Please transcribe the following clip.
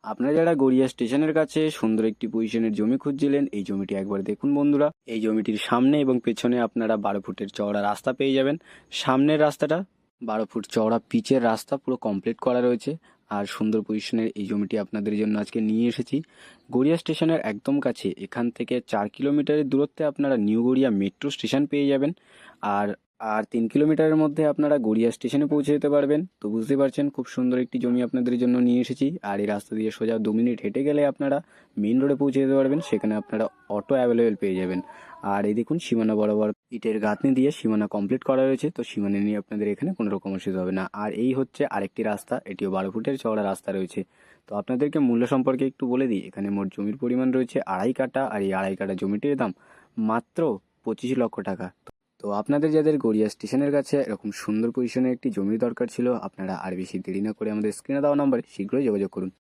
আপনারা যারা গড়িয়া স্টেশনের কাছে সুন্দর একটি পজিশনের জমি খুঁজছিলেন, এই জমিটি একবার দেখুন বন্ধুরা। এই জমিটির সামনে এবং পেছনে আপনারা 12 ফুটের চওড়া রাস্তা পেয়ে যাবেন। সামনের রাস্তাটা 12 ফুট চওড়া পিচের রাস্তা পুরো কমপ্লিট করা রয়েছে। আর সুন্দর পজিশনের এই জমিটি আপনাদের জন্য আজকে নিয়ে এসেছি গড়িয়া স্টেশনের একদম কাছে। এখান থেকে 4 কিলোমিটারের দূরত্বে আপনারা নিউ গড়িয়া মেট্রো স্টেশন পেয়ে যাবেন। আর আর 3 কিলোমিটারের মধ্যে আপনারা গড়িয়া স্টেশনে পৌঁছে যেতে পারবেন। তো বুঝতে পারছেন খুব সুন্দর একটি জমি আপনাদের জন্য নিয়ে এসেছি। আর এই রাস্তা দিয়ে সোজা 2 মিনিট হেঁটে গেলে আপনারা মেইন রোডে পৌঁছে যেতে পারবেন। সেখানে আপনারা অটো অ্যাভেলেবেল পেয়ে যাবেন। আর এই দেখুন সীমানা বরাবর ইটের গাঁথনি দিয়ে সীমানা কমপ্লিট করা রয়েছে। তো সীমানা নিয়ে আপনাদের এখানে কোনো রকম অসুবিধা হবে না। আর এই হচ্ছে আরেকটি রাস্তা, এটিও 12 ফুটের চওড়া রাস্তা রয়েছে। তো আপনাদেরকে মূল্য সম্পর্কে একটু বলে দিই। এখানে মোট জমির পরিমাণ রয়েছে 2.5 কাঠা। আর এই 2.5 কাঠা জমিটির দাম মাত্র 25 লক্ষ টাকা। তো আপনাদের যাদের গড়িয়া স্টেশনের কাছে এরকম সুন্দর পজিশনে একটি জমির দরকার ছিল, আপনারা আর বেশি দেরি না করে আমাদের স্ক্রিনে দেওয়া নম্বরে শীঘ্রই যোগাযোগ করুন।